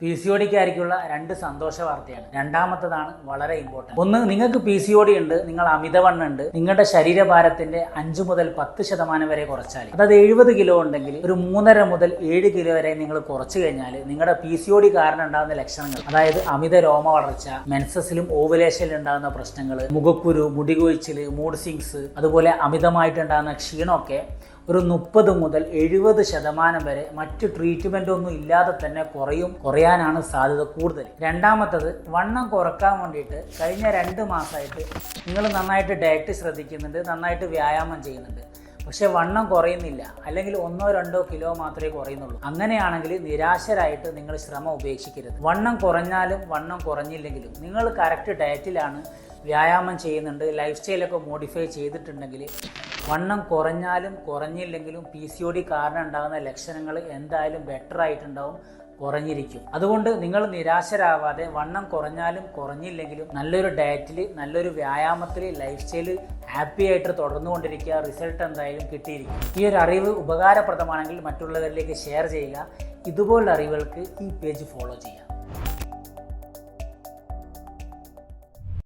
PCODക്കാർക്കുള്ള രണ്ട് സന്തോഷ വാർത്തയാണ്. രണ്ടാമത്തതാണ് വളരെ ഇമ്പോർട്ടന്റ്. ഒന്ന്, നിങ്ങൾക്ക് PCOD ഉണ്ട്, നിങ്ങൾ അമിതവണ്ണം ഉണ്ട്, നിങ്ങളുടെ ശരീരഭാരത്തിന്റെ 5 മുതൽ 10% വരെ കുറച്ചാൽ, അതായത് 70 കിലോ ഉണ്ടെങ്കിൽ ഒരു 3.5 മുതൽ 7 കിലോ വരെ നിങ്ങൾ കുറച്ചു കഴിഞ്ഞാൽ നിങ്ങളുടെ PCOD കാരണം ഉണ്ടാകുന്ന ലക്ഷണങ്ങൾ, അതായത് അമിത രോമ വളർച്ച, മെൻസസിലും ഓവുലേഷനിലും ഉണ്ടാകുന്ന പ്രശ്നങ്ങൾ, മുഖക്കുരു, മുടികൊഴിച്ചില്, മൂഡ് സ്വിങ്സ്, അതുപോലെ അമിതമായിട്ടുണ്ടാകുന്ന ക്ഷീണമൊക്കെ ഒരു 30 മുതൽ 70% വരെ മറ്റ് ട്രീറ്റ്മെന്റ് ഒന്നും ഇല്ലാതെ തന്നെ കുറയാനാണ് സാധ്യത കൂടുതൽ. രണ്ടാമത്തത്, വണ്ണം കുറക്കാൻ വേണ്ടിയിട്ട് കഴിഞ്ഞ 2 മാസമായിട്ട് നിങ്ങൾ നന്നായിട്ട് ഡയറ്റ് ശ്രദ്ധിക്കുന്നുണ്ട്, നന്നായിട്ട് വ്യായാമം ചെയ്യുന്നുണ്ട്, പക്ഷെ വണ്ണം കുറയുന്നില്ല, അല്ലെങ്കിൽ 1-2 കിലോ മാത്രമേ കുറയുന്നുള്ളൂ. അങ്ങനെയാണെങ്കിൽ നിരാശരായിട്ട് നിങ്ങൾ ശ്രമം ഉപേക്ഷിക്കരുത്. വണ്ണം കുറഞ്ഞാലും വണ്ണം കുറഞ്ഞില്ലെങ്കിലും നിങ്ങൾ കറക്റ്റ് ഡയറ്റിലാണ്, വ്യായാമം ചെയ്യുന്നുണ്ട്, ലൈഫ് സ്റ്റൈലൊക്കെ മോഡിഫൈ ചെയ്തിട്ടുണ്ടെങ്കിൽ വണ്ണം കുറഞ്ഞാലും കുറഞ്ഞില്ലെങ്കിലും PCOD കാരണം ഉണ്ടാകുന്ന ലക്ഷണങ്ങൾ എന്തായാലും ബെറ്റർ ആയിട്ടുണ്ടാവും, കുറഞ്ഞിരിക്കും. അതുകൊണ്ട് നിങ്ങൾ നിരാശരാവാതെ വണ്ണം കുറഞ്ഞാലും കുറഞ്ഞില്ലെങ്കിലും നല്ലൊരു ഡയറ്റിൽ, നല്ലൊരു വ്യായാമത്തിൽ, ലൈഫ് സ്റ്റൈലിൽ ഹാപ്പി ആയിട്ട് തുടർന്നുകൊണ്ടിരിക്കുക. റിസൾട്ട് എന്തായാലും കിട്ടിയിരിക്കും. ഈ ഒരു അറിവ് ഉപകാരപ്രദമാണെങ്കിൽ മറ്റുള്ളവരിലേക്ക് ഷെയർ ചെയ്യുക. ഇതുപോലുള്ള അറിവുകൾക്ക് ഈ പേജ് ഫോളോ ചെയ്യുക.